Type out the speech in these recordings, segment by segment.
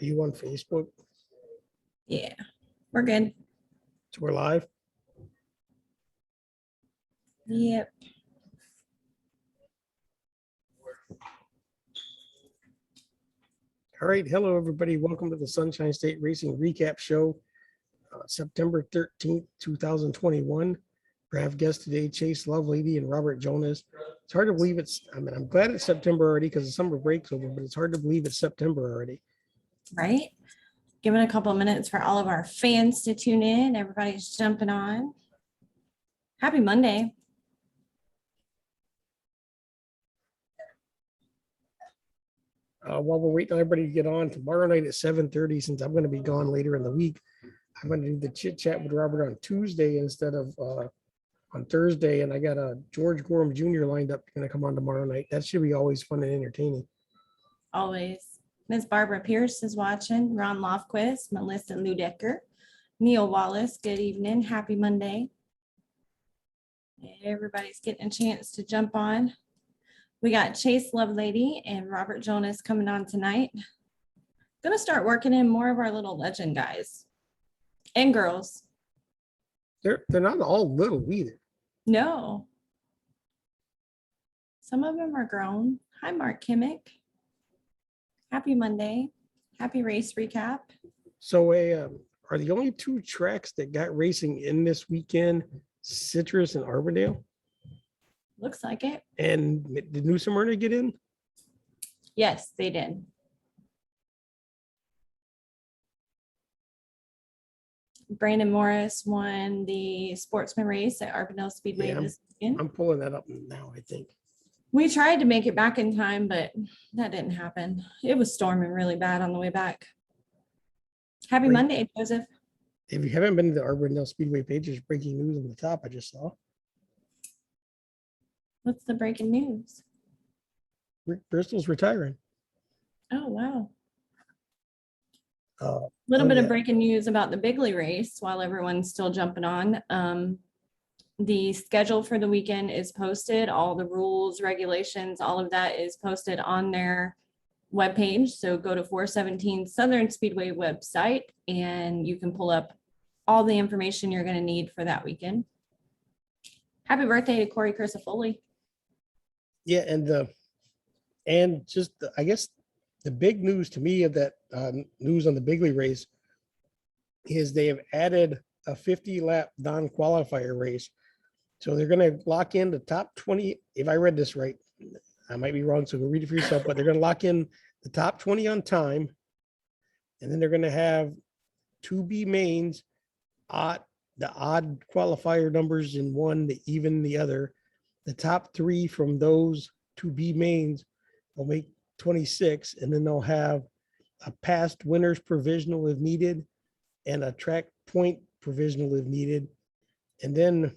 Are you on Facebook? Yeah, we're good. So we're live. Yep. All right. Hello, everybody. Welcome to the Sunshine State Racing Recap Show, September 13th, 2021. We have guests today, Chase Lovelady and Robert Jonas. It's hard to believe I'm glad it's September already because the summer break's over, but it's hard to believe it's September already. Right. Giving a couple of minutes for all of our fans to tune in. Everybody's jumping on. Happy Monday. While we're waiting on everybody to get on, tomorrow night at 7:30, since I'm going to be gone later in the week, I'm going to do the chit chat with Robert on Tuesday instead of on Thursday. And I got a George Gorham Jr. lined up, going to come on tomorrow night. That should be always fun and entertaining. Always. Ms. Barbara Pierce is watching. Ron Lofquist, Melissa Ludecker, Neil Wallace. Good evening. Happy Monday. Everybody's getting a chance to jump on. We got Chase Lovelady and Robert Jonas coming on tonight. Gonna start working in more of our little legend guys and girls. They're not all little either. No. Some of them are grown. Hi, Mark Kimmick. Happy Monday. Happy race recap. So are the only two tracks that got racing in this weekend Citrus and Arbondale? Looks like it. And did New Smyrna get in? Yes, they did. Brandon Morris won the sportsman race at Arbondale Speedway this weekend. I'm pulling that up now, I think. We tried to make it back in time, but that didn't happen. It was storming really bad on the way back. Happy Monday, Joseph. If you haven't been to the Arbondale Speedway page, there's breaking news on the top I just saw. What's the breaking news? Rick Bristol's retiring. Oh, wow. A little bit of breaking news about the Bigley race while everyone's still jumping on. The schedule for the weekend is posted. All the rules, regulations, all of that is posted on their webpage. So go to 417 Southern Speedway website and you can pull up all the information you're going to need for that weekend. Happy birthday to Corey Crisafoli. Yeah, I guess the big news to me of that news on the Bigley race is they have added a 50-lap non-qualifier race. So they're going to lock in the top 20. If I read this right, I might be wrong, so go read it for yourself, but they're going to lock in the top 20 on time. And then they're going to have 2B mains, the odd qualifier numbers in one, the even the other. The top three from those 2B mains will make 26, and then they'll have a past winners provisional if needed and a track point provisional if needed. And then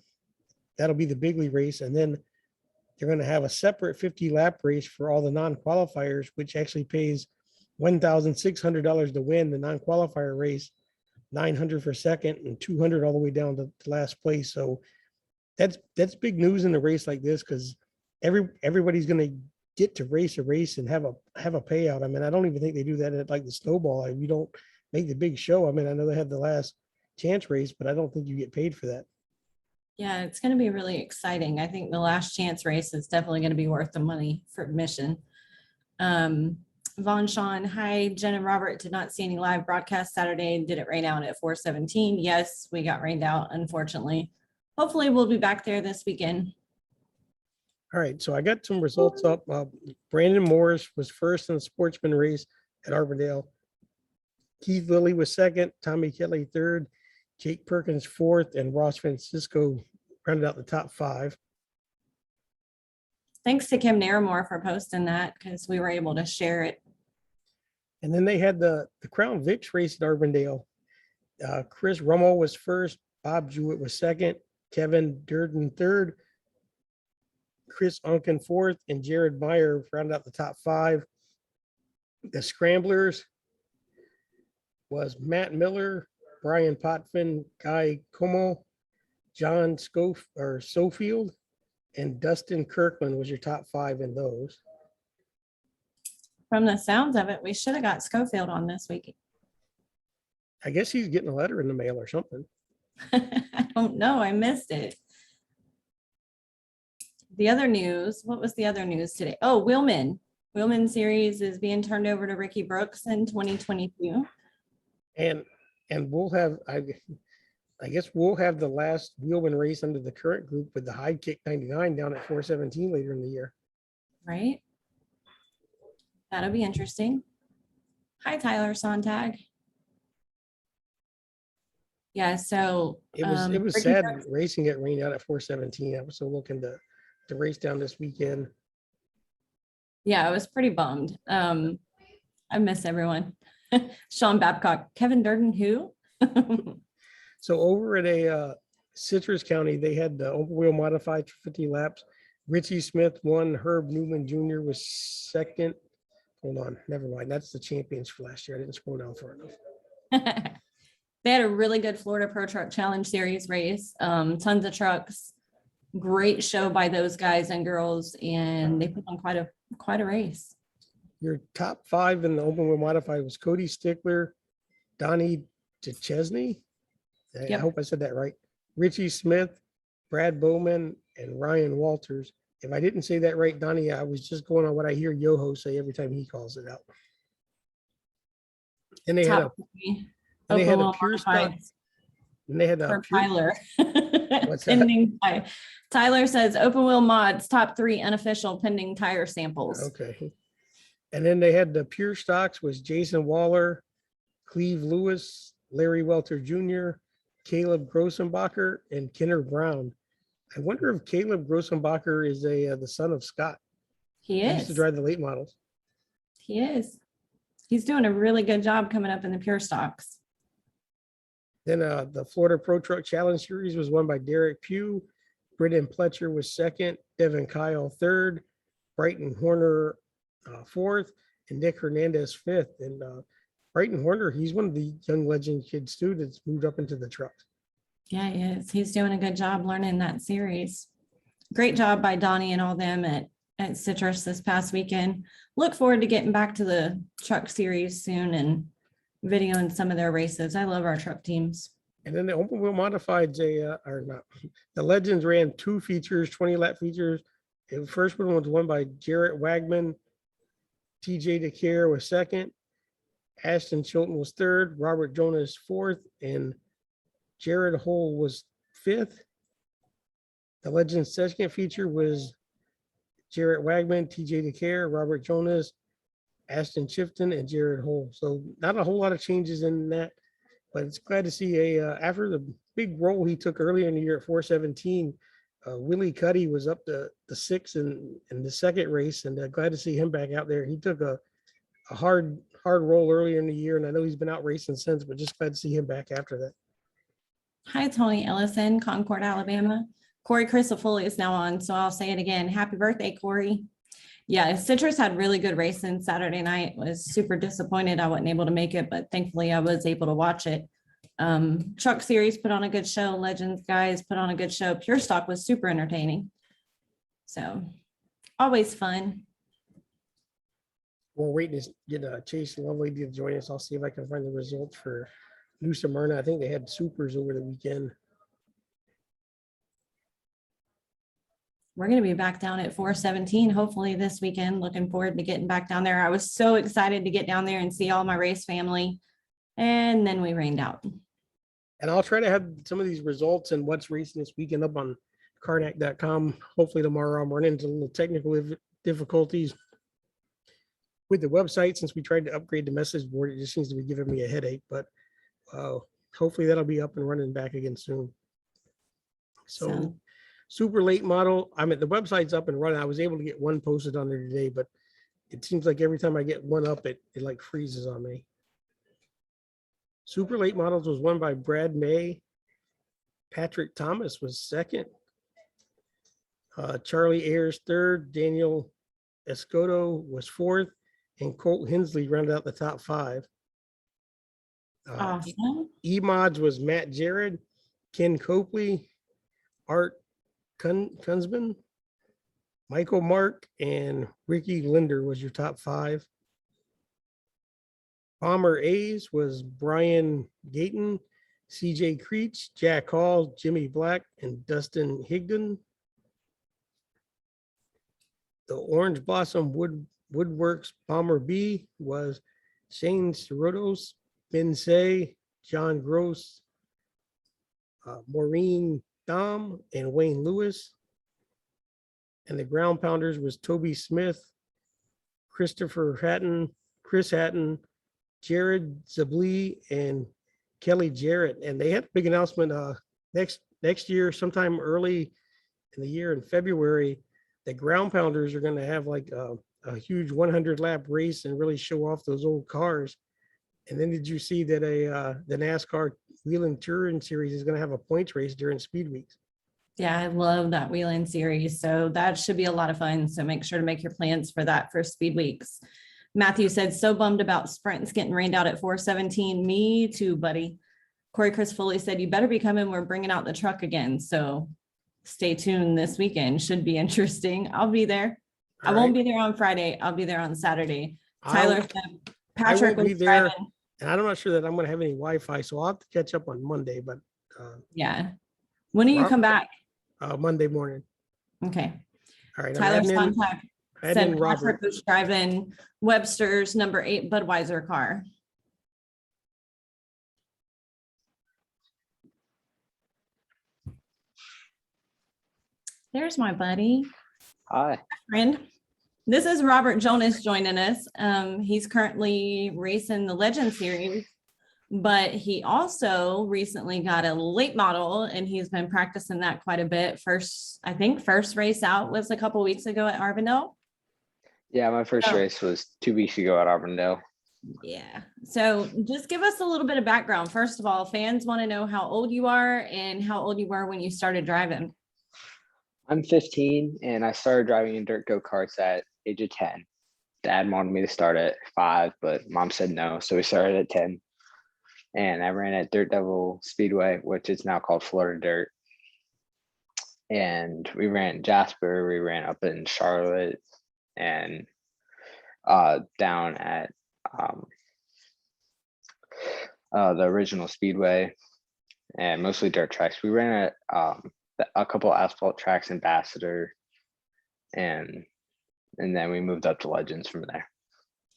that'll be the Bigley race. And then they're going to have a separate 50-lap race for all the non-qualifiers, which actually pays $1,600 to win the non-qualifier race, $900 for second, and $200 all the way down to last place. So that's big news in a race like this because everybody's going to get to race a race and have a payout. I mean, I don't even think they do that at like the snowball. You don't make the big show. I mean, I know they had the last chance race, but I don't think you get paid for that. Yeah, it's going to be really exciting. I think the last chance race is definitely going to be worth the money for admission. Vaughn Sean, hi, Jen and Robert, did not see any live broadcast Saturday. Did it rain out at 417? Yes, we got rained out, unfortunately. Hopefully we'll be back there this weekend. All right, so I got some results up. Brandon Morris was first in the sportsman race at Arbondale. Keith Lilly was second, Tommy Kelly third, Jake Perkins fourth, and Ross Francisco rounded out the top five. Thanks to Kim Naramore for posting that because we were able to share it. And then they had the Crown Vics race at Arbondale. Chris Rummel was first, Bob Jewett was second, Kevin Durden third, Chris Unken fourth, and Jared Meyer rounded out the top five. The Scramblers was Matt Miller, Brian Potvin, Guy Como, John Sofield, and Dustin Kirkland was your top five in those. From the sounds of it, we should have got Schofield on this week. I guess he's getting a letter in the mail or something. I don't know. I missed it. The other news, what was the other news today? Oh, Wheelman. Wheelman series is being turned over to Ricky Brooks in 2022. And we'll have, I guess we'll have the last wheelman race under the current group with the high kick 99 down at 417 later in the year. Right? That'll be interesting. Hi, Tyler Sontag. Yeah, so It was Ricky sad Brooks- racing it rained out at 417. I was so looking to race down this weekend. Yeah, I was pretty bummed. I miss everyone. Sean Babcock, Kevin Durden, who? So over at a Citrus County, they had the open wheel modified for 50 laps. Richie Smith won. Herb Newman Jr. was second. Hold on, never mind. That's the champions for last year. I didn't scroll down far enough. They had a really good Florida Pro Truck Challenge Series race. Tons of trucks. Great show by those guys and girls, and they put on quite a race. Your top five in the open wheel modified was Cody Stickler, Donnie DeChesney. I Yep. hope I said that right. Richie Smith, Brad Bowman, and Ryan Walters. If I didn't say that right, Donnie, I was just going on what I hear Yoho say every time he calls it out. And they Top three. Open wheel pure stock. modifieds And they had a for pure, Tyler. What's that? Pending Tyler says open wheel mods top 3 unofficial pending tire samples. okay. And then they had the pure stocks was Jason Waller, Cleve Lewis, Larry Welter Jr., Caleb Grossenbacher, and Kenner Brown. I wonder if Caleb Grossenbacher is the son of Scott. He He used to is. drive the late models. He is. He's doing a really good job coming up in the pure stocks. Then the Florida Pro Truck Challenge Series was won by Derek Pugh. Britton Pletcher was second. Devin Kyle third. Brighton Horner fourth. And Nick Hernandez fifth. And Brighton Horner, he's one of the young legend kids too that's moved up into the trucks. Yeah, he is. He's doing a good job learning that series. Great job by Donnie and all them at Citrus this past weekend. Look forward to getting back to the truck series soon and videoing some of their races. I love our truck teams. And then the open wheel modifieds, the Legends ran 2 features, 20 lap features. The first one was won by Jarrett Wagman. TJ DeCare was second. Ashton Chilton was third. Robert Jonas fourth. And Jared Hull was fifth. The Legends second feature was Jarrett Wagman, TJ DeCare, Robert Jonas, Ashton Chifton, and Jared Hull. So not a whole lot of changes in that, but it's glad to see after the big roll he took earlier in the year at 417, Willie Cuddy was up to the 6th in the second race, and glad to see him back out there. He took a hard roll earlier in the year, and I know he's been out racing since, but just glad to see him back after that. Hi, Tony Ellison, Concord, Alabama. Corey Crisafulli is now on, so I'll say it again. Happy birthday, Corey. Yeah, Citrus had really good racing Saturday night. Was super disappointed I wasn't able to make it, but thankfully I was able to watch it. Truck series put on a good show. Legends guys put on a good show. Pure Stock was super entertaining. So always fun. We're waiting to get Chase Lovelady to join us. I'll see if I can find the results for New Smyrna. I think they had supers over the weekend. We're going to be back down at 417, hopefully this weekend. Looking forward to getting back down there. I was so excited to get down there and see all my race family. And then we rained out. And I'll try to have some of these results and what's racing this weekend up on Karnac.com. Hopefully tomorrow. I'm running into a little technical difficulties with the website since we tried to upgrade the message board. It just seems to be giving me a headache, but hopefully that'll be up and running back again soon. So super late model. I mean, the website's up and running. I was able to get one posted on there today, but it seems like every time I get one up, it like freezes on me. Super late models was won by Brad May. Patrick Thomas was second. Charlie Ayers third. Daniel Escoto was fourth. And Colt Hensley rounded out the top 5. Awesome. E-Mods was Matt Jared, Ken Copley, Art Kunzman, Michael Mark, and Ricky Linder was your top 5. Bomber A's was Brian Gayton, CJ Creech, Jack Hall, Jimmy Black, and Dustin Higdon. The Orange Blossom Woodworks Bomber B was Shane Cerrutos, Ben Say, John Gross, Maureen Dom, and Wayne Lewis. And the Ground Pounders was Toby Smith, Christopher Hatton, Chris Hatton, Jared Zablee, and Kelly Jarrett. And they had a big announcement next year, sometime early in the year in February. The Ground Pounders are going to have like a huge 100 lap race and really show off those old cars. And then did you see that the NASCAR Wheel Touring Series is going to have a points race during Speed Weeks? Yeah, I love that Wheeling series. So that should be a lot of fun. So make sure to make your plans for that for Speed Weeks. Matthew said, so bummed about sprints getting rained out at 417. Me too, buddy. Corey Chris Foley said, you better be coming. We're bringing out the truck again. So stay tuned this weekend. Should be interesting. I'll be there. I won't be there on Friday. I'll be there on Saturday. Tyler said, Patrick will be was there, driving. and I'm not sure that I'm going to have any Wi-Fi, so I'll have to catch up on Monday. But yeah. When do you come back? Monday morning. Okay. All right. Tyler's contact said Robert Patrick was driving Webster's number 8 Budweiser car. There's my buddy. Hi. Friend. This is Robert Jonas joining us. He's currently racing the Legend Series, but he also recently got a late model and he's been practicing that quite a bit. I think first race out was a couple weeks ago at Arvindale. Yeah, my first race was 2 weeks ago at Arvindale. Yeah. So just give us a little bit of background. First of all, fans want to know how old you are and how old you were when you started driving. I'm 15 and I started driving in dirt go-karts at age of 10. Dad wanted me to start at 5, but mom said no. So we started at 10. And I ran at Dirt Devil Speedway, which is now called Florida Dirt. And we ran Jasper, we ran up in Charlotte and down at the original Speedway and mostly dirt tracks. We ran at a couple asphalt tracks, Ambassador, and then we moved up to Legends from there.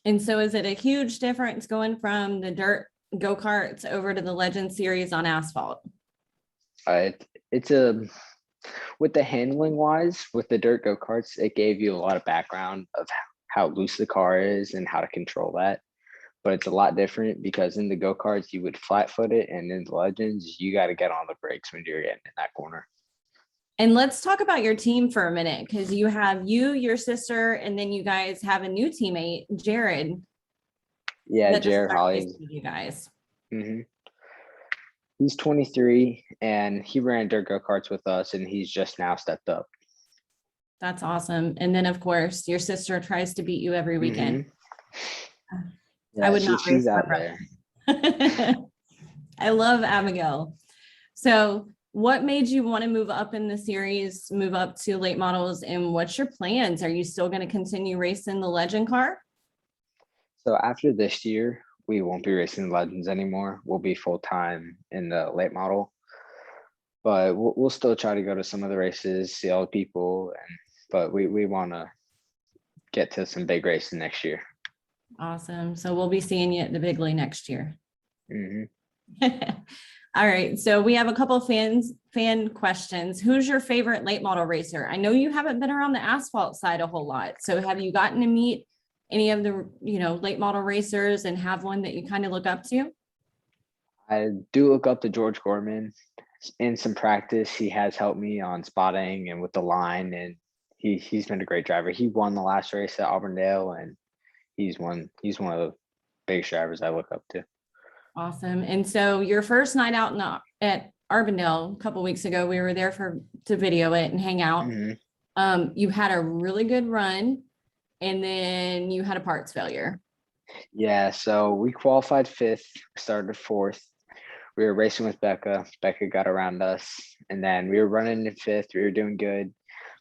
And so is it a huge difference going from the dirt go-karts over to the Legend Series on asphalt? It's with the handling wise, with the dirt go-karts, it gave you a lot of background of how loose the car is and how to control that. But it's a lot different because in the go-karts, you would flat foot it, and in the Legends, you got to get on the brakes when you're getting in that corner. And let's talk about your team for a minute, because you have your sister, and then you guys have a new teammate, Jared. Yeah, Jared Holly. You guys. Mm-hmm. He's 23 and he ran dirt go-karts with us, and he's just now stepped up. That's awesome. And then of course your sister tries to beat you every weekend. Mm-hmm. Yeah, I would not race my brother. I love Abigail. So what made you want to move up in the series, move up to late models, and what's your plans? Are you still going to continue racing the Legend car? So after this year, we won't be racing Legends anymore. We'll be full-time in the late model, but we'll still try to go to some of the races, see all the people, but we want to get to some big races next year. Awesome. So we'll be seeing you at the Bigley next year. Mm-hmm. All right. So we have a couple fan questions. Who's your favorite late model racer? I know you haven't been around the asphalt side a whole lot. So have you gotten to meet any of the, late model racers and have one that you kind of look up to? I do look up to George Gorman. In some practice, he has helped me on spotting and with the line, and he's been a great driver. He won the last race at Auburndale, and he's one of the biggest drivers I look up to. Awesome. And so your first night out at Auburndale a couple of weeks ago, we were there to video it and hang out. Mm-hmm. You had a really good run, and then you had a parts failure. Yeah, so we qualified 5th, started 4th. We were racing with Becca. Becca got around us, and then we were running in 5th. We were doing good,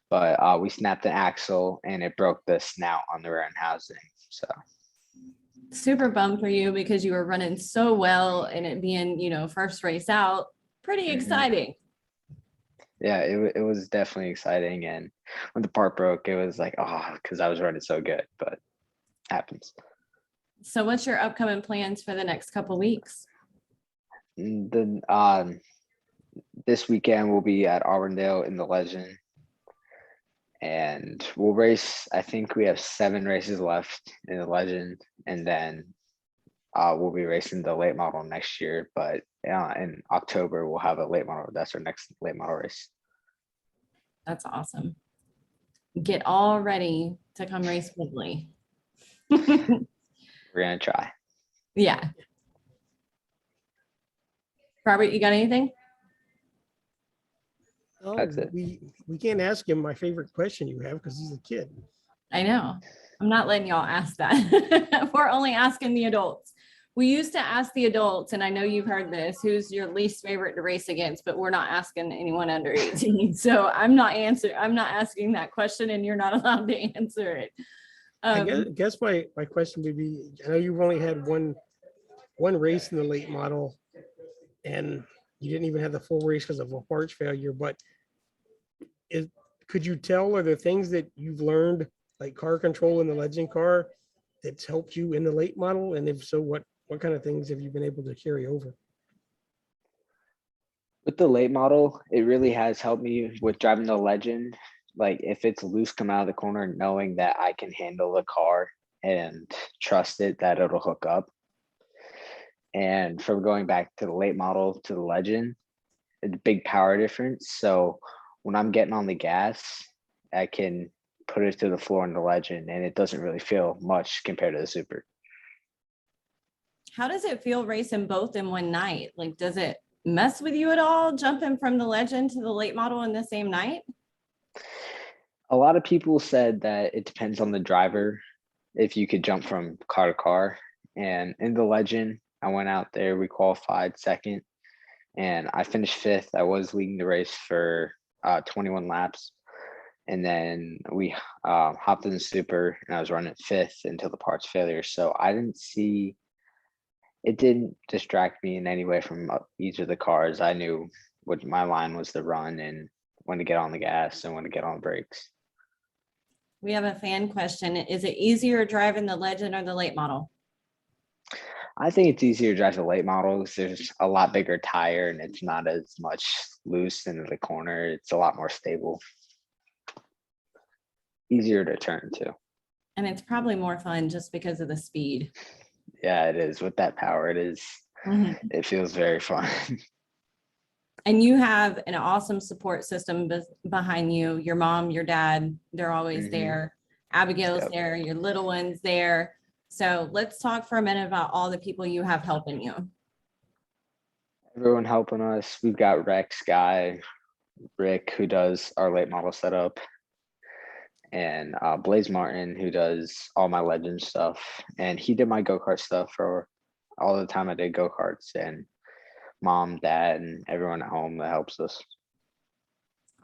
but we snapped an axle, and it broke the snout on the rear end housing. So Super bummed for you because you were running so well and it being, first race out, pretty Mhm. exciting. Yeah, it was definitely exciting. And when the part broke, it was like, oh, because I was running so good, but happens. So what's your upcoming plans for the next couple weeks? And then this weekend we'll be at Auburndale in the Legend, and we'll race. I think we have 7 races left in the Legend, and then we'll be racing the late model next year. But in October we'll have a late model. That's our next late model race. That's awesome. Get all ready to come race Woodley. We're gonna try. Yeah. Robert, you got anything? Oh, That's it. we can't ask him my favorite question you have because he's a kid. I know. I'm not letting y'all ask that. We're only asking the adults. We used to ask the adults, and I know you've heard this, who's your least favorite to race against, but we're not asking anyone under 18. So I'm not asking that question, and you're not allowed to answer it. I guess my question would be, I know you've only had one race in the late model, and you didn't even have the full race because of a parts failure, but could you tell, are there things that you've learned, like car control in the Legend car, that's helped you in the late model? And if so, what kind of things have you been able to carry over? With the late model, it really has helped me with driving the Legend. Like if it's loose come out of the corner, knowing that I can handle the car and trust it that it'll hook up. And from going back to the late model to the Legend, it's a big power difference. So when I'm getting on the gas, I can put it to the floor in the Legend, and it doesn't really feel much compared to the Super. How does it feel racing both in one night? Like, does it mess with you at all, jumping from the Legend to the late model in the same night? A lot of people said that it depends on the driver if you could jump from car to car. And in the Legend, I went out there, we qualified second, and I finished 5th. I was leading the race for 21 laps. And then we hopped in the Super, and I was running 5th until the parts failure. So I didn't see, it didn't distract me in any way from each of the cars. I knew what my line was to run and when to get on the gas and when to get on the brakes. We have a fan question. Is it easier driving the Legend or the late model? I think it's easier to drive the late models. There's a lot bigger tire and it's not as much loose into the corner. It's a lot more stable. Easier to turn too. And it's probably more fun just because of the speed. Yeah, it is. With that power, it is. Mhm. It feels very fun. And you have an awesome support system behind you. Your mom, your dad, they're always Mhm. there. Abigail's Yep. there, your little one's there. So let's talk for a minute about all the people you have helping you. Everyone helping us. We've got Rex, Guy, Rick, who does our late model setup, and Blaze Martin, who does all my Legend stuff. And he did my go-kart stuff for all the time I did go-karts, and mom, dad, and everyone at home that helps us.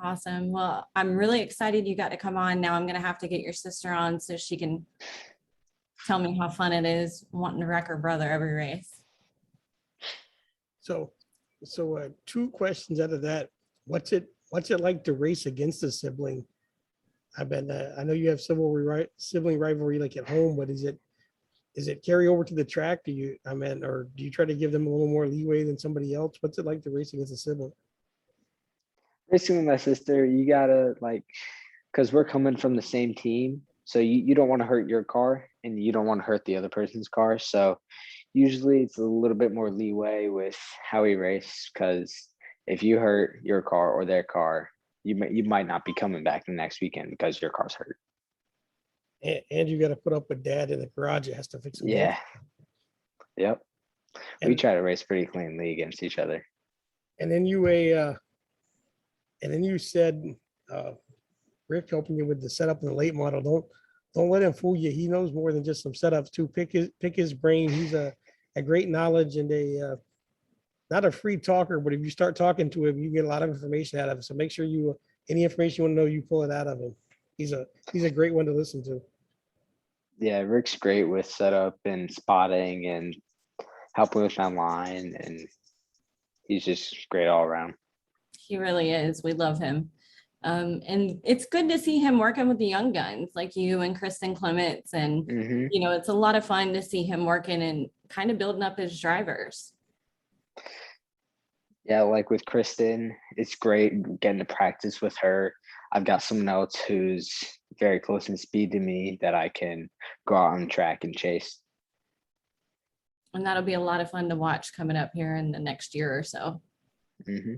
Awesome. Well, I'm really excited you got to come on. Now I'm going to have to get your sister on so she can tell me how fun it is wanting to wreck her brother every race. So 2 questions out of that. What's it like to race against a sibling? I know you have sibling rivalry like at home, but is it carry over to the track? Or do you try to give them a little more leeway than somebody else? What's it like to race against a sibling? Racing with my sister, you gotta because we're coming from the same team, so you don't want to hurt your car and you don't want to hurt the other person's car. So usually it's a little bit more leeway with how we race, because if you hurt your car or their car, you might not be coming back the next weekend because your car's hurt. And you got to put up with dad in the garage that has to fix it. Yeah. Yep. We And- try to race pretty cleanly against each other. And then you said, Rick helping you with the setup in the late model. Don't let him fool you. He knows more than just some setups too. Pick his brain. He's a great knowledge and not a free talker, but if you start talking to him, you get a lot of information out of him. So make sure any information you want to know, you pull it out of him. He's a great one to listen to. Yeah, Rick's great with setup and spotting and helping with online, and he's just great all around. He really is. We love him. And it's good to see him working with the young guns like you and Kristen Clements. And, Hmm. it's a lot of fun to see him working and kind of building up his drivers. Yeah, like with Kristen, it's great getting to practice with her. I've got someone else who's very close in speed to me that I can go out on the track and chase. And that'll be a lot of fun to watch coming up here in the next year or so. Hmm.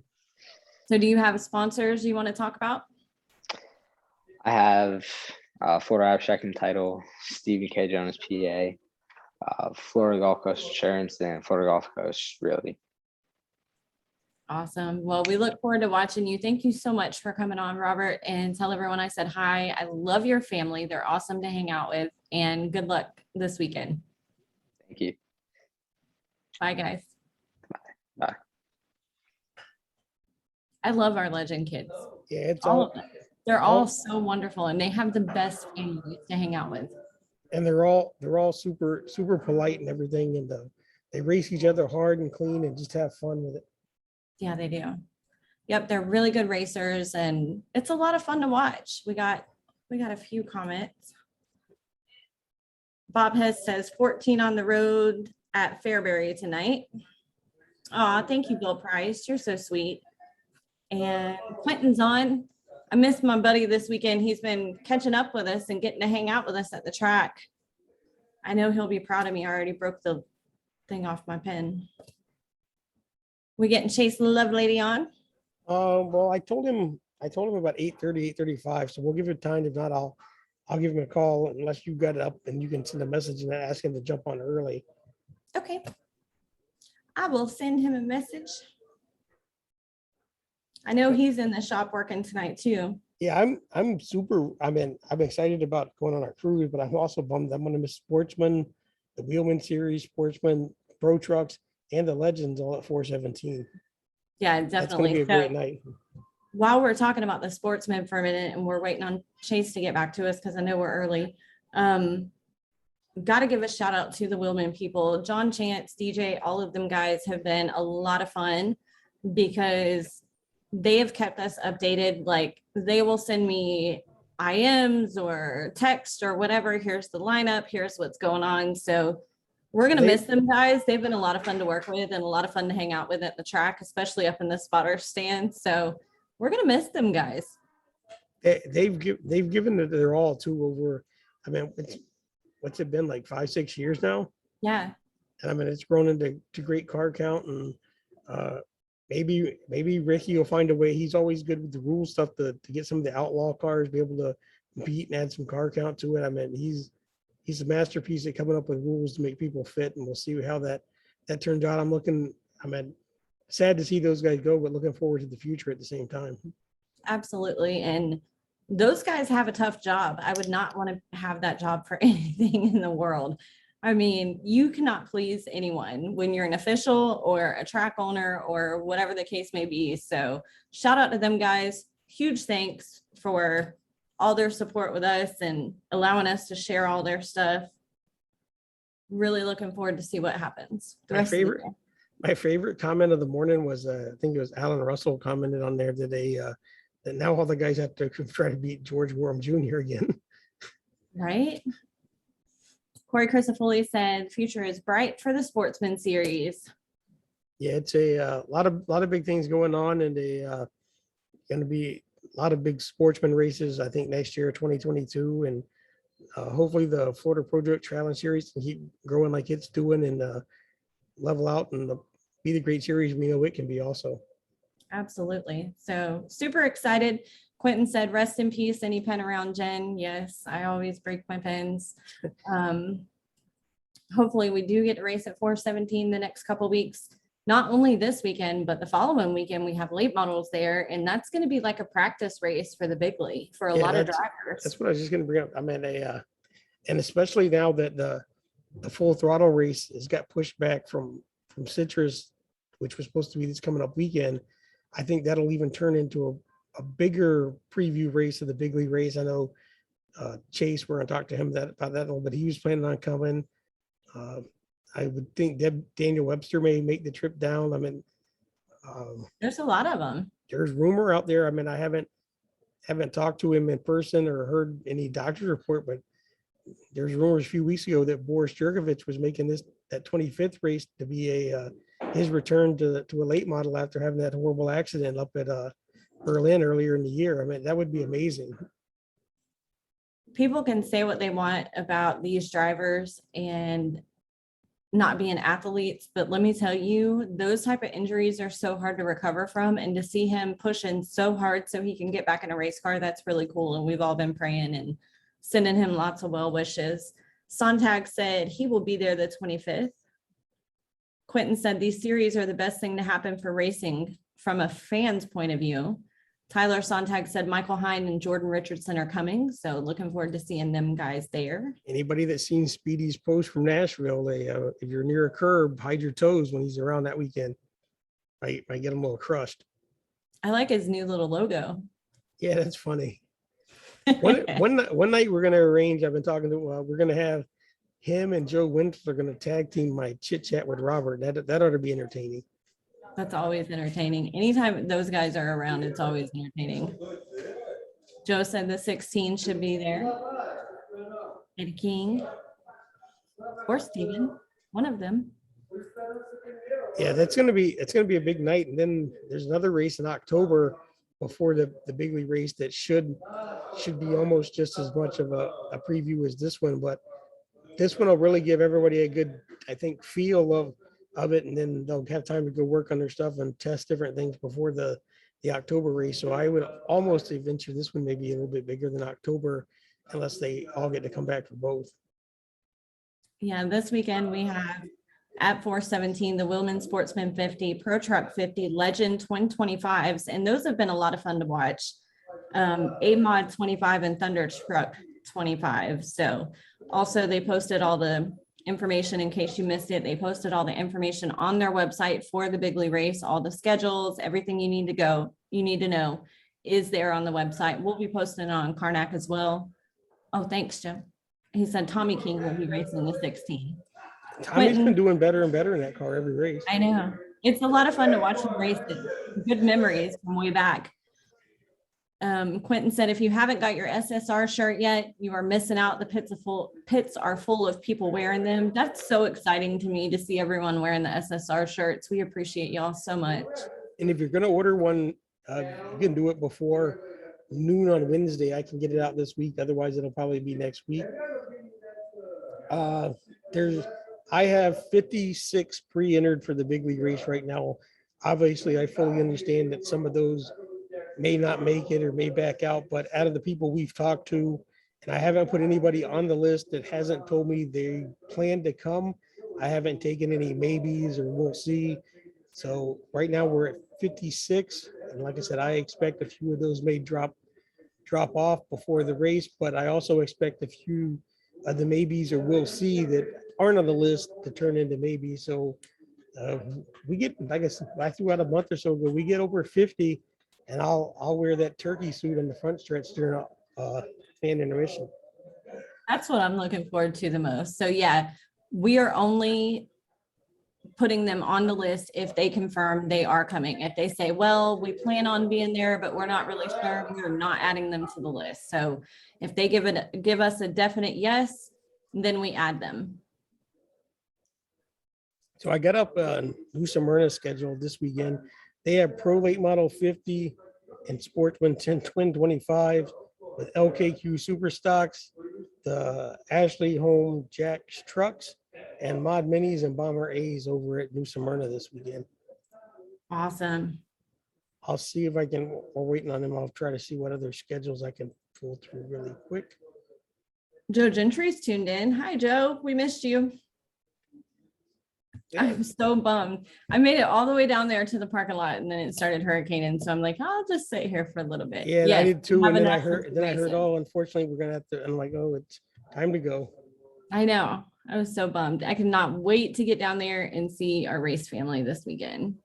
So do you have sponsors you want to talk about? I have Florida Abstract and Title, Stephen K. Jonas, PA, Florida Gulf Coast Insurance, and Florida Gulf Coast Realty. Awesome. Well, we look forward to watching you. Thank you so much for coming on, Robert, and tell everyone I said hi. I love your family. They're awesome to hang out with, and good luck this weekend. Thank you. Bye, guys. Bye. I love our legend kids. Yeah, it's All all, of them. They're all so wonderful, and they have the best families to hang out with. and they're all super polite and everything, and they race each other hard and clean and just have fun with it. Yeah, they do. Yep, they're really good racers, and it's a lot of fun to watch. We got a few comments. Bob Hess says 14 on the road at Fairbury tonight. Oh, thank you, Bill Price. You're so sweet. And Quentin's on. I missed my buddy this weekend. He's been catching up with us and getting to hang out with us at the track. I know he'll be proud of me. I already broke the thing off my pen. We getting Chase the Lovelady on? Well, I told him about 8:30, 8:35. So we'll give it time. If not, I'll give him a call unless you got it up and you can send a message and ask him to jump on early. Okay. I will send him a message. I know he's in the shop working tonight too. Yeah, I'm excited about going on our cruise, but I'm also bummed I'm gonna miss Sportsman, the Wheelman Series, Sportsman, Pro Trucks, and the Legends all at 417. Yeah, That's gonna be definitely. a great night. While we're talking about the Sportsman for a minute and we're waiting on Chase to get back to us because I know we're early. Got to give a shout out to the Wheelman people. John Chance, DJ, all of them guys have been a lot of fun because they have kept us updated. Like they will send me IMs or text or whatever. Here's the lineup. Here's what's going on. So we're going to miss them guys. They've been a lot of fun to work with and a lot of fun to hang out with at the track, especially up in the spotter stand. So we're going to miss them guys. They've given it their all too over. I mean, what's it been like 5-6 years now? Yeah. And I mean, it's grown into great car count, and maybe Ricky will find a way. He's always good with the rule stuff to get some of the outlaw cars, be able to compete and add some car count to it. I mean, he's a masterpiece at coming up with rules to make people fit, and we'll see how that turns out. I mean, sad to see those guys go, but looking forward to the future at the same time. Absolutely. And those guys have a tough job. I would not want to have that job for anything in the world. I mean, you cannot please anyone when you're an official or a track owner or whatever the case may be. So shout out to them guys. Huge thanks for all their support with us and allowing us to share all their stuff. Really looking forward to see what happens. My favorite comment of the morning was, I think it was Alan Russell commented on there that that now all the guys have to try to beat George Warham Jr. again. Right? Corey Crisafulli said, "Future is bright for the Sportsman Series." Yeah, it's a lot of big things going on, and going to be a lot of big sportsman races. I think next year, 2022, and hopefully the Florida Pro Truck Challenge Series can keep growing like it's doing and level out and be the great series we know it can be also. Absolutely. So super excited. Quentin said, "Rest in peace, any pen around Jen." Yes, I always break my pens. Hopefully we do get to race at 417 the next couple weeks. Not only this weekend, but the following weekend, we have late models there. And that's going to be like a practice race for the big league for a lot of drivers. That's what I was just going to bring up. I mean, and especially now that the full throttle race has got pushed back from Citrus, which was supposed to be this coming up weekend. I think that'll even turn into a bigger preview race of the big league race. I know Chase, we're gonna talk to him about that a little bit. He was planning on coming. Uh, I would think Daniel Webster may make the trip down. I mean, There's a lot of them. there's rumor out there. I mean, I haven't talked to him in person or heard any doctor's report, but there's rumors a few weeks ago that Boris Jurgovich was making that 25th race to be his return to a late model after having that horrible accident up at Berlin earlier in the year. I mean, that would be amazing. People can say what they want about these drivers and not being athletes, but let me tell you, those type of injuries are so hard to recover from. And to see him pushing so hard so he can get back in a race car, that's really cool. And we've all been praying and sending him lots of well wishes. Sontag said he will be there the 25th. Quentin said these series are the best thing to happen for racing from a fan's point of view. Tyler Sontag said Michael Hine and Jordan Richardson are coming, so looking forward to seeing them guys there. Anybody that's seen Speedy's post from Nashville, if you're near a curb, hide your toes when he's around that weekend. Might get him a little crushed. I like his new little logo. Yeah, that's funny. One night we're gonna arrange. I've been talking to. We're gonna have him and Joe Winsler going to tag team my chit chat with Robert. That ought to be entertaining. That's always entertaining. Anytime those guys are around, it's always entertaining. Joe said the 16 should be there. Eddie King or Steven, one of them. Yeah, it's gonna be a big night. And then there's another race in October before the bigly race that should be almost just as much of a preview as this one, but this one will really give everybody a good, I think, feel of it, and then they'll have time to go work on their stuff and test different things before the October race. So I would almost venture this one may be a little bit bigger than October, unless they all get to come back for both. Yeah, this weekend we have at 417 the Willman Sportsman 50, Pro Truck 50, Legend Twin 25s, and those have been a lot of fun to watch. A-Mod 25 and Thunder Truck 25. So also they posted all the information in case you missed it. They posted all the information on their website for the Bigley race, all the schedules, everything you need to know is there on the website. We'll be posting it on Karnac as well. Oh, thanks, Joe. He said Tommy King will be racing the 16. Tommy's been doing better and better in that car every race. I know. It's a lot of fun to watch him race. Good memories from way back. Quentin said, if you haven't got your SSR shirt yet, you are missing out. The pits are full of people wearing them. That's so exciting to me to see everyone wearing the SSR shirts. We appreciate y'all so much. And if you're going to order one, you can do it before noon on Wednesday. I can get it out this week. Otherwise, it'll probably be next week. I have 56 pre-entered for the big league race right now. Obviously, I fully understand that some of those may not make it or may back out, but out of the people we've talked to, and I haven't put anybody on the list that hasn't told me they plan to come. I haven't taken any maybes or we'll see. So right now we're at 56. And like I said, I expect a few of those may drop off before the race, but I also expect a few of the maybes or we'll see that aren't on the list to turn into maybes. So we get, like I said, I threw out a month or so ago, we get over 50. And I'll wear that turkey suit on the front stretch during fan intermission. That's what I'm looking forward to the most. So yeah, we are only putting them on the list if they confirm they are coming. If they say, well, we plan on being there, but we're not really sure, we're not adding them to the list. So if they give us a definite yes, then we add them. So I got up New Smyrna schedule this weekend. They have Pro Late Model 50 and Sportsman 10 Twin 25 with LKQ Super Stocks, the Ashley Home Jack's trucks, and Mod Minis and Bomber A's over at New Smyrna this weekend. Awesome. I'll see if I can, we're waiting on them. I'll try to see what other schedules I can pull through really quick. Joe Gentry's tuned in. Hi, Joe. We missed you. I'm so bummed. I made it all the way down there to the parking lot and then it started hurricaning. So I'm like, I'll just sit here for a little bit. Yeah, yes, I did too. And then I heard, racing. oh, unfortunately, we're going to have to, I'm like, oh, it's time to go. I know. I was so bummed. I could not wait to get down there and see our race family this weekend.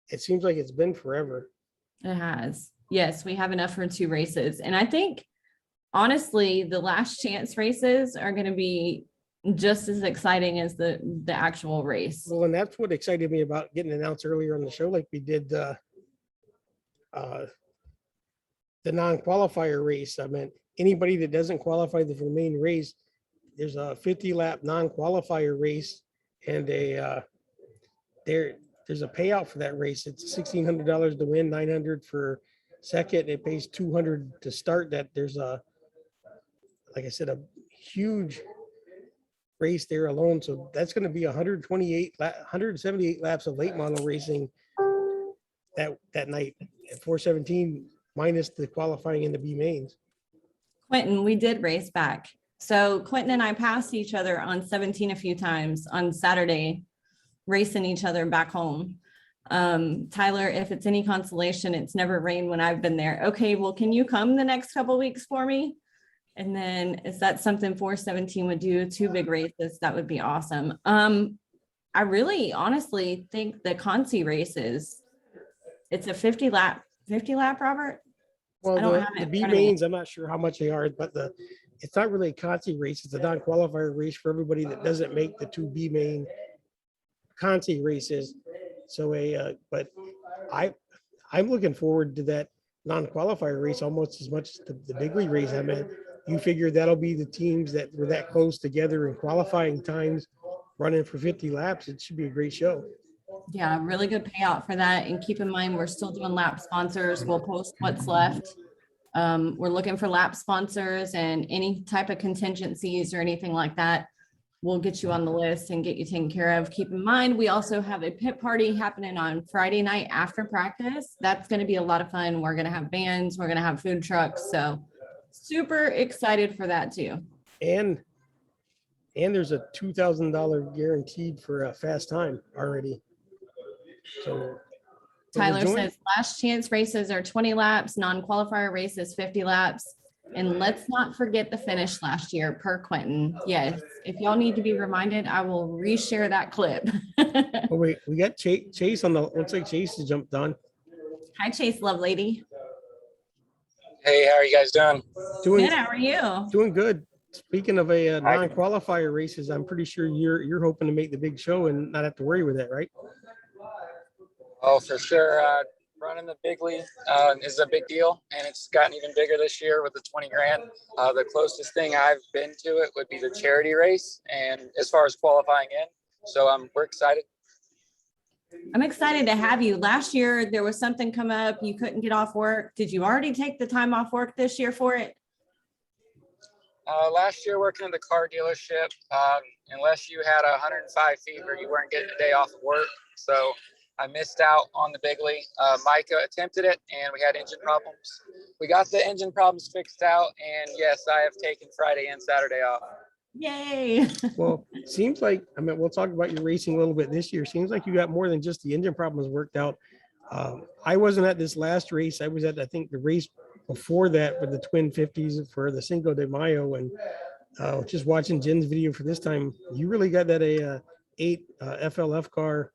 It seems like it's been forever. It has. Yes, we have enough for 2 races. And I think honestly, the last chance races are going to be just as exciting as the actual race. Well, and that's what excited me about getting announced earlier on the show, like we did the non-qualifier race. I mean, anybody that doesn't qualify for the main race, there's a 50-lap non-qualifier race, and there's a payout for that race. It's $1,600 to win, $900 for second. It pays $200 to start. That there's like I said, a huge race there alone. So that's going to be 178 laps of late model racing that night at 417 minus the qualifying in the B mains. Quentin, we did race back. So Quentin and I passed each other on 17 a few times on Saturday, racing each other back home. Tyler, if it's any consolation, it's never rained when I've been there. Okay, well, can you come the next couple of weeks for me? And then is that something 417 would do? 2 big races, that would be awesome. I really honestly think the Consi races, it's a 50 lap, Robert. Well, I don't have the it in B front of me. mains, I'm not sure how much they are, but it's not really a Conti race. It's a non-qualifier race for everybody that doesn't make the 2 B main Conti races. So but I'm looking forward to that non-qualifier race almost as much as the big league race. I mean, you figure that'll be the teams that were that close together in qualifying times running for 50 laps. It should be a great show. Yeah, really good payout for that. And keep in mind, we're still doing lap sponsors. We'll post what's left. We're looking for lap sponsors and any type of contingencies or anything like that. We'll get you on the list and get you taken care of. Keep in mind, we also have a pit party happening on Friday night after practice. That's going to be a lot of fun. We're going to have bands. We're going to have food trucks. So super excited for that too. And there's a $2,000 guaranteed for a fast time already. So Tyler says last chance races are 20 laps, non-qualifier races 50 laps. And let's not forget the finish last year per Quentin. Yes, if y'all need to be reminded, I will reshare that clip. oh wait, we got Chase on the, looks like Chase has jumped on. Hi, Chase, Lovelady. Hey, how are you guys doing? Good, how are you? Doing good. Speaking of a non-qualifier races, I'm pretty sure you're hoping to make the big show and not have to worry with that, right? Oh, for sure. Running the big league is a big deal, and it's gotten even bigger this year with the 20 grand. The closest thing I've been to it would be the charity race, and as far as qualifying in, so we're excited. I'm excited to have you. Last year, there was something come up. You couldn't get off work. Did you already take the time off work this year for it? Last year, working in the car dealership, unless you had 105 fever, you weren't getting a day off of work. So I missed out on the big league. Micah attempted it, and we had engine problems. We got the engine problems fixed out, and yes, I have taken Friday and Saturday off. Yay. Well, seems like, I mean, we'll talk about your racing a little bit this year. Seems like you got more than just the engine problems worked out. I wasn't at this last race. I was at, I think, the race before that with the twin 50s for the Cinco de Mayo. And just watching Jen's video for this time, you really got that 8 FLF car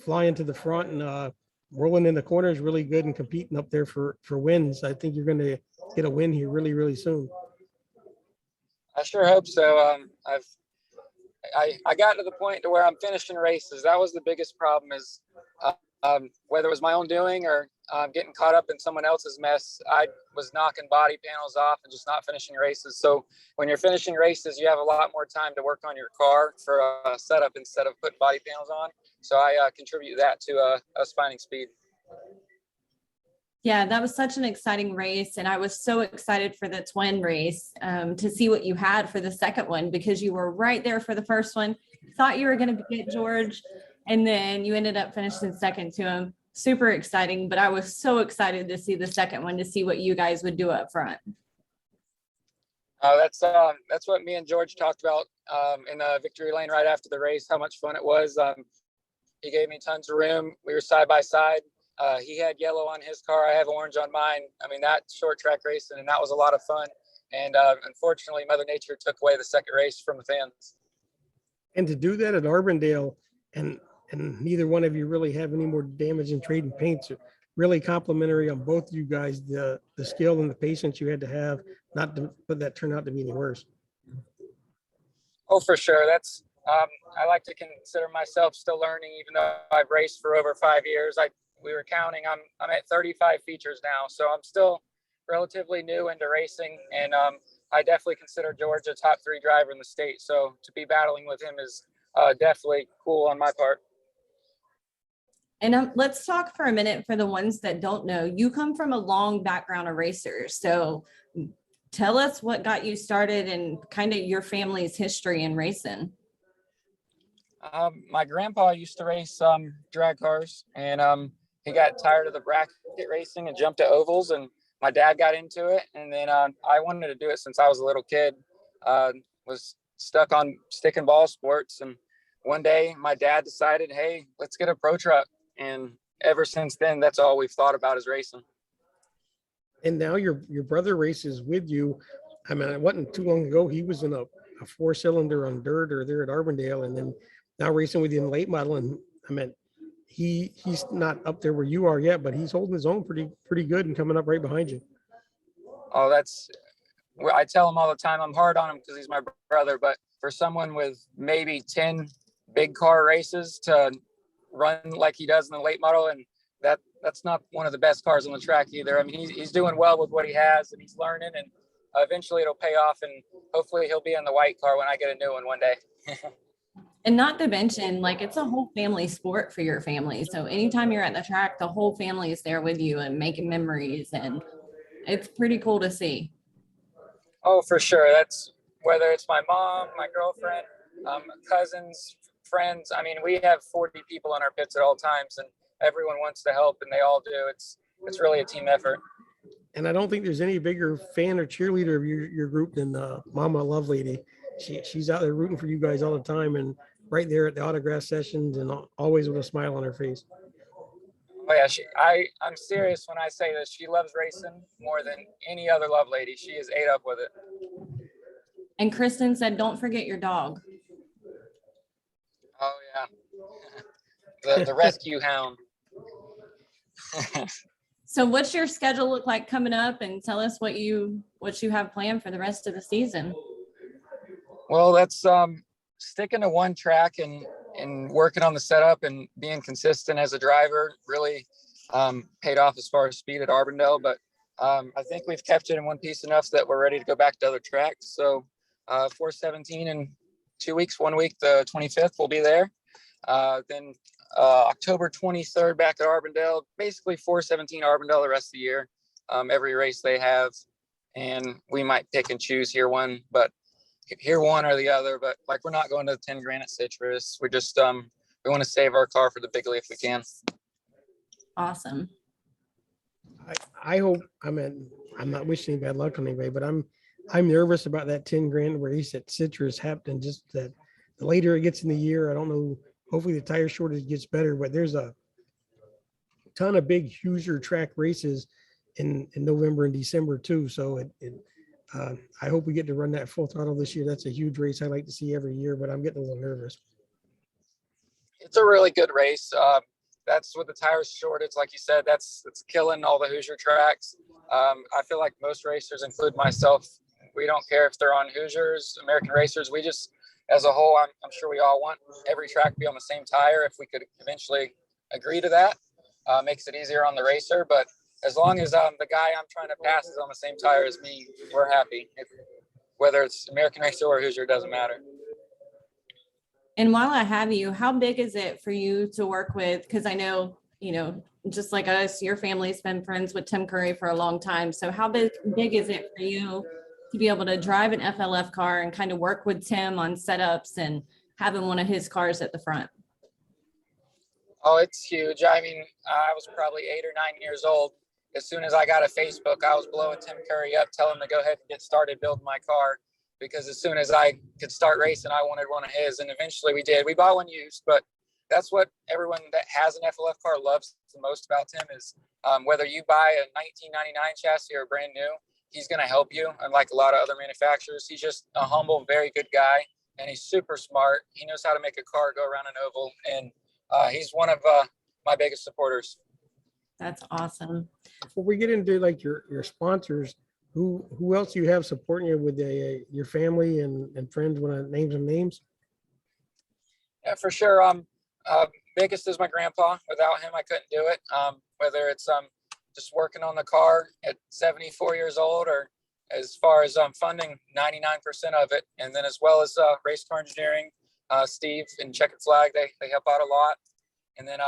flying to the front and rolling in the corners really good and competing up there for wins. I think you're going to get a win here really, really soon. I sure hope so. I got to the point to where I'm finishing races. That was the biggest problem, is whether it was my own doing or getting caught up in someone else's mess. I was knocking body panels off and just not finishing races. So when you're finishing races, you have a lot more time to work on your car for a setup instead of putting body panels on. So I contribute that to us finding speed. Yeah, that was such an exciting race. And I was so excited for the twin race to see what you had for the second one, because you were right there for the first one. Thought you were going to get George, and then you ended up finishing second to him. Super exciting. But I was so excited to see the second one, to see what you guys would do up front. That's what me and George talked about in the victory lane right after the race, how much fun it was. He gave me tons of room. We were side by side. He had yellow on his car. I have orange on mine. I mean, that short track racing, and that was a lot of fun. And unfortunately, Mother Nature took away the second race from the fans. And to do that at Arbondale, and neither one of you really have any more damage in trading paints. really complimentary on both you guys, the skill and the patience you had to have, not to, but that turned out to be any worse. Oh, for sure. That's I like to consider myself still learning, even though I've raced for over 5 years. We were counting. I'm at 35 features now, so I'm still relatively new into racing, and I definitely consider George a top 3 driver in the state. So to be battling with him is definitely cool on my part. And let's talk for a minute for the ones that don't know. You come from a long background of racers. So tell us what got you started and kind of your family's history in racing. My grandpa used to race drag cars, and he got tired of the bracket racing and jumped to ovals. And my dad got into it, and then I wanted to do it since I was a little kid. Was stuck on stick and ball sports, and one day my dad decided, hey, let's get a pro truck. And ever since then, that's all we've thought about is racing. And now your brother races with you. I mean, it wasn't too long ago. He was in a 4-cylinder on dirt or there at Arbondale, and then now racing with you in late model. And I mean, he's not up there where you are yet, but he's holding his own pretty good and coming up right behind you. Oh, I tell him all the time, I'm hard on him because he's my brother, but for someone with maybe 10 big car races to run like he does in the late model, and that's not one of the best cars on the track either. I mean, he's doing well with what he has, and he's learning, and eventually it'll pay off, and hopefully he'll be in the white car when I get a new one day. And not to mention, like, it's a whole family sport for your family. So anytime you're at the track, the whole family is there with you and making memories, and it's pretty cool to see. Oh, for sure. That's whether it's my mom, my girlfriend, cousins, friends. I mean, we have 40 people in our pits at all times, and everyone wants to help, and they all do. It's really a team effort. And I don't think there's any bigger fan or cheerleader of your group than Mama Lovelady. She's out there rooting for you guys all the time, and right there at the autograph sessions, and always with a smile on her face. Oh yeah, I'm serious when I say this. She loves racing more than any other Lovelady. She is ate up with it. And Kristen said, don't forget your dog. Oh yeah, the rescue hound. So what's your schedule look like coming up, and tell us what you have planned for the rest of the season? Well, that's sticking to one track and working on the setup and being consistent as a driver really paid off as far as speed at Arbondale. But I think we've kept it in one piece enough that we're ready to go back to other tracks. So 417 in 2 weeks, 1 week, the 25th, we'll be there. Then October 23rd back at Arbondale, basically 417 Arbondale the rest of the year. Every race they have, and we might pick and choose here one or the other, but like we're not going to 10 Granite Citrus. We're just we want to save our car for the Bigley if we can. Awesome. I hope, I mean, I'm not wishing bad luck on anybody, but I'm nervous about that 10 grand race at Citrus happening. Just that the later it gets in the year, I don't know. Hopefully the tire shortage gets better, but there's a ton of big Hoosier track races in November and December too. So I hope we get to run that full throttle this year. That's a huge race I like to see every year, but I'm getting a little nervous. It's a really good race. That's with the tires shortage, like you said, it's killing all the Hoosier tracks. I feel like most racers, include myself, we don't care if they're on Hoosiers, American racers. We just, as a whole, I'm sure we all want every track to be on the same tire. If we could eventually agree to that, makes it easier on the racer. But as long as the guy I'm trying to pass is on the same tire as me, we're happy. Whether it's American racer or Hoosier, doesn't matter. And while I have you, how big is it for you to work with? Because I know, just like us, your family's been friends with Tim Curry for a long time. So how big is it for you to be able to drive an FLF car and kind of work with Tim on setups and having one of his cars at the front? Oh, it's huge. I mean, I was probably 8 or 9 years old. As soon as I got a Facebook, I was blowing Tim Curry up, telling him to go ahead and get started building my car. Because as soon as I could start racing, I wanted one of his. And eventually we did. We bought one used, but that's what everyone that has an FLF car loves the most about Tim is whether you buy a 1999 chassis or brand new, he's going to help you. Unlike a lot of other manufacturers, he's just a humble, very good guy. And he's super smart. He knows how to make a car go around an oval. And he's one of my biggest supporters. That's awesome. Before we get into like your sponsors, who else you have supporting you with your family and friends? Want to name some names? Yeah, for sure. Biggest is my grandpa. Without him, I couldn't do it. Whether it's just working on the car at 74 years old, or as far as funding 99% of it, and then as well as race car engineering, Steve and Checkered Flag, they help out a lot. And then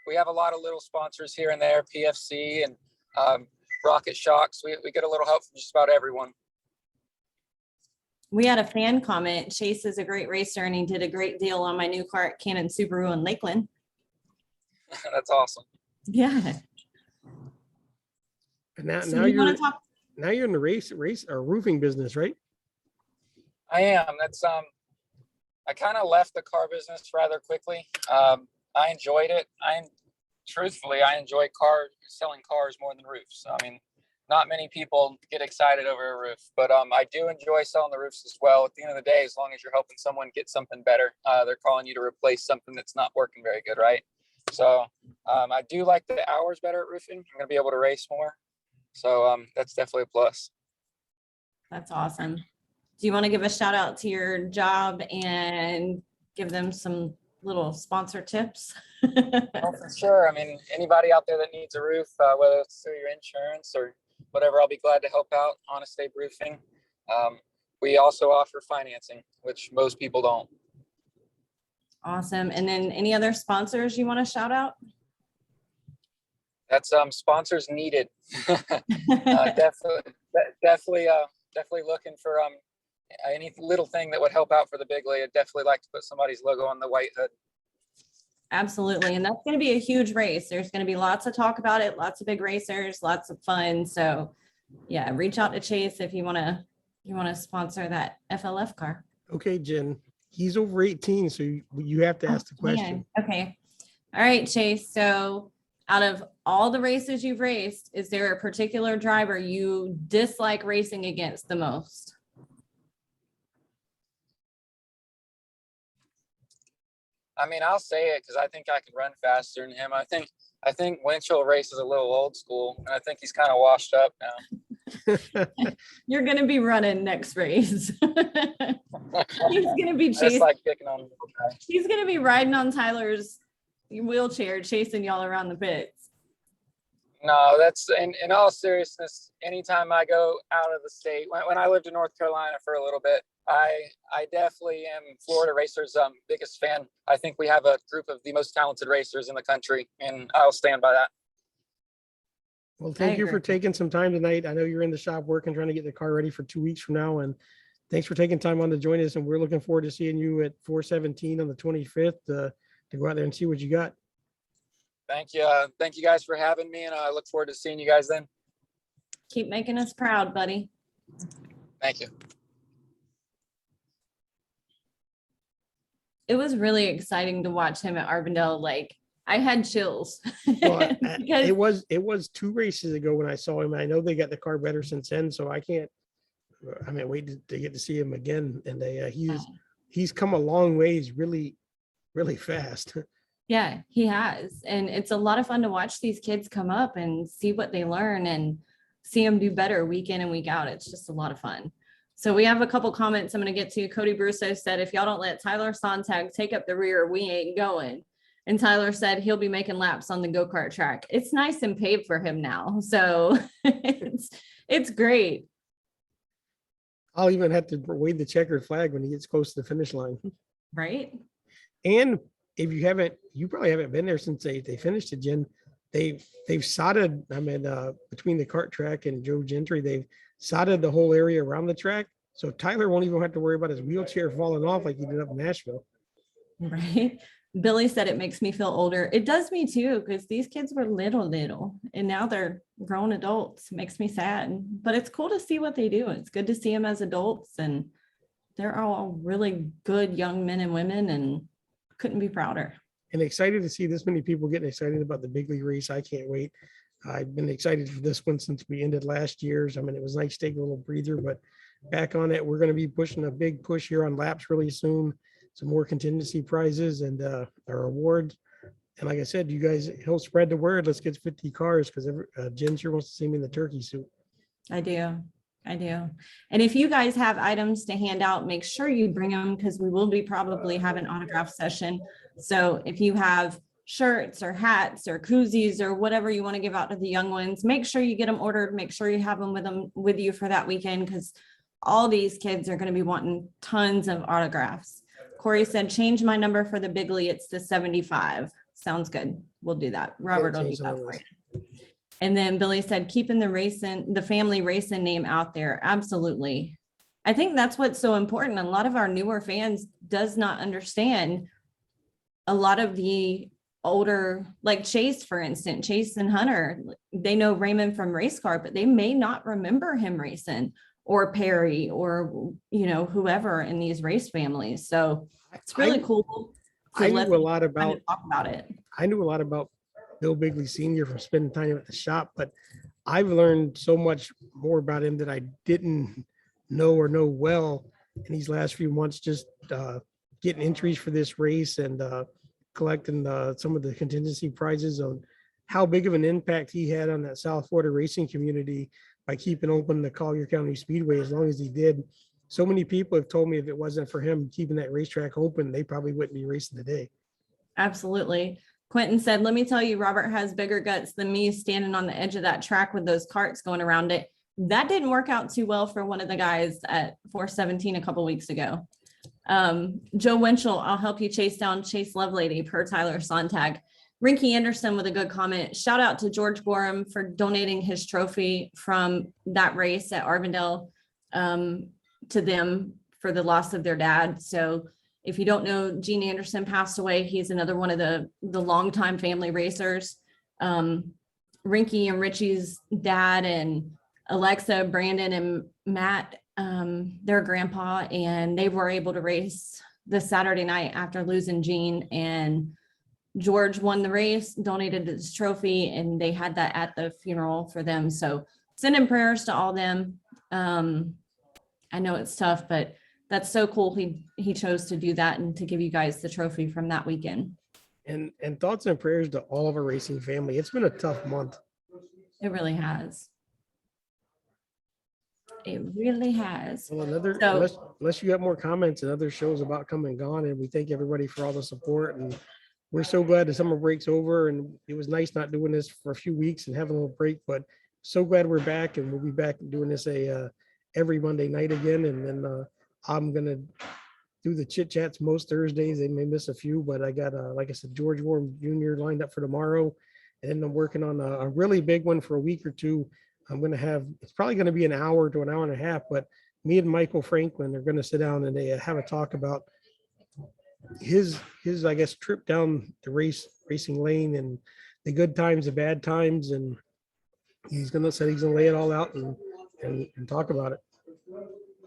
we have a lot of little sponsors here and there, PFC and Rocket Shocks. We get a little help from just about everyone. We had a fan comment, Chase is a great racer and he did a great deal on my new car at Cannon Subaru in Lakeland. That's awesome. Yeah. And now, So now you you're want to talk? now you're in the race or roofing business, right? I am. That's I kind of left the car business rather quickly. I enjoyed it. Truthfully, I enjoy selling cars more than roofs. I mean, not many people get excited over a roof, but I do enjoy selling the roofs as well. At the end of the day, as long as you're helping someone get something better, they're calling you to replace something that's not working very good, right? So I do like the hours better at roofing. I'm going to be able to race more. So that's definitely a plus. That's awesome. Do you want to give a shout out to your job and give them some little sponsor tips? Oh, for sure. I mean, anybody out there that needs a roof, whether it's through your insurance or whatever, I'll be glad to help out. Honest Abe Roofing. We also offer financing, which most people don't. Awesome. And then any other sponsors you want to shout out? That's sponsors needed. Definitely looking for any little thing that would help out for the big league. I'd definitely like to put somebody's logo on the white hood. Absolutely. And that's going to be a huge race. There's going to be lots of talk about it, lots of big racers, lots of fun. So yeah, reach out to Chase if you want to sponsor that FLF car. Okay, Jen, he's over 18, so you have to ask the question. Man. Okay. All right, Chase. So out of all the races you've raced, is there a particular driver you dislike racing against the most? I mean, I'll say it because I think I can run faster than him. I think Winchell races a little old school, and I think he's kind of washed up now. You're going to be running next race. He's going to be Just chasing. like picking on little guys. He's going to be riding on Tyler's wheelchair, chasing y'all around the pits. No, that's in all seriousness. Anytime I go out of the state, when I lived in North Carolina for a little bit, I definitely am Florida racers' biggest fan. I think we have a group of the most talented racers in the country, and I'll stand by that. Well, thank you for taking some time tonight. I know you're in the shop working, trying to get the car ready for 2 weeks from now, and thanks for taking time on to join us. And we're looking forward to seeing you at 417 on the 25th to go out there and see what you got. Thank you. Thank you guys for having me, and I look forward to seeing you guys then. Keep making us proud, buddy. Thank you. It was really exciting to watch him at Arvindale. Like, I had chills. Well, Because it was 2 races ago when I saw him. I know they got the car better since then, so I can't wait to get to see him again. And he's come a long ways, really, really fast. yeah, he has. And it's a lot of fun to watch these kids come up and see what they learn and see them do better week in and week out. It's just a lot of fun. So we have a couple comments I'm going to get to. Cody Brusso said, if y'all don't let Tyler Sontag take up the rear, we ain't going. And Tyler said he'll be making laps on the go-kart track. It's nice and paved for him now. So it's great. I'll even have to wave the checkered flag when he gets close to the finish line. Right? And if you probably haven't been there since they finished it, Jen. They've sodded, between the kart track and Joe Gentry, they've sodded the whole area around the track. So Tyler won't even have to worry about his wheelchair falling off like he did up in Nashville. Right. Billy said it makes me feel older. It does me too, because these kids were little, and now they're grown adults. It makes me sad, but it's cool to see what they do. It's good to see them as adults, and they're all really good young men and women, and couldn't be prouder. And excited to see this many people getting excited about the big league race. I can't wait. I've been excited for this one since we ended last year's. It was nice to take a little breather, but back on it. We're going to be pushing a big push here on laps really soon. Some more contingency prizes and our awards. And like I said, you guys help spread the word. Let's get 50 cars because Jen sure wants to see me in the turkey suit. I do. I do. And if you guys have items to hand out, make sure you bring them because we will be probably have an autograph session. So if you have shirts or hats or koozies or whatever you want to give out to the young ones, make sure you get them ordered. Make sure you have them with you for that weekend because all these kids are going to be wanting tons of autographs. Corey said, change my number for the Bigley. It's the 75. Sounds good. We'll do that. Robert will do change the that numbers. for you. And then Billy said, keeping the family racing name out there. Absolutely. I think that's what's so important. A lot of our newer fans does not understand a lot of the older, like Chase, for instance, Chase and Hunter, they know Raymond from race car, but they may not remember him racing, or Perry, or, whoever in these race families. So it's really cool. I knew a lot about talk about it. I knew a lot about Bill Bigley Sr. from spending time at the shop, but I've learned so much more about him that I didn't know or know well in these last few months, just getting entries for this race and collecting some of the contingency prizes on how big of an impact he had on that South Florida racing community by keeping open the Collier County Speedway as long as he did. So many people have told me if it wasn't for him keeping that racetrack open, they probably wouldn't be racing today. Absolutely. Quentin said, let me tell you, Robert has bigger guts than me standing on the edge of that track with those carts going around it. That didn't work out too well for one of the guys at 417 a couple weeks ago. Joe Winchell, I'll help you chase down Chase Lovelady per Tyler Sontag. Rinky Anderson with a good comment. Shout out to George Gorham for donating his trophy from that race at Arvindale to them for the loss of their dad. So if you don't know, Gene Anderson passed away. He's another one of the longtime family racers. Rinky and Richie's dad and Alexa, Brandon, and Matt, their grandpa, and they were able to race this Saturday night after losing Gene. And George won the race, donated his trophy, and they had that at the funeral for them. So sending prayers to all them. I know it's tough, but that's so cool. He chose to do that and to give you guys the trophy from that weekend. And thoughts and prayers to all of our racing family. It's been a tough month. It really has. It really has. Well, unless you have more comments and other shows about come and gone, and we thank everybody for all the support. And we're so glad the summer break's over, and it was nice not doing this for a few weeks and having a little break, but so glad we're back, and we'll be back doing this every Monday night again. And then I'm gonna do the chit chats most Thursdays. They may miss a few, but I got like I said, George Warren Jr. lined up for tomorrow, and then I'm working on a really big one for a week or two. I'm gonna have, it's probably gonna be an hour to an hour and a half, but me and Michael Franklin are gonna sit down and they have a talk about his I guess trip down the racing lane and the good times, the bad times, and he's gonna lay it all out and talk about it.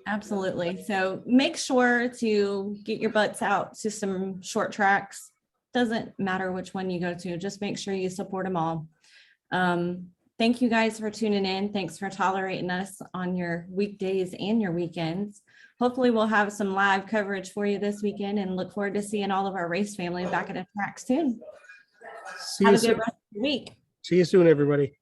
Absolutely. So make sure to get your butts out to some short tracks. Doesn't matter which one you go to, just make sure you support them all. Thank you guys for tuning in. Thanks for tolerating us on your weekdays and your weekends. Hopefully we'll have some live coverage for you this weekend and look forward to seeing all of our race family back at the track soon. Have a good rest of the week. See you soon, everybody.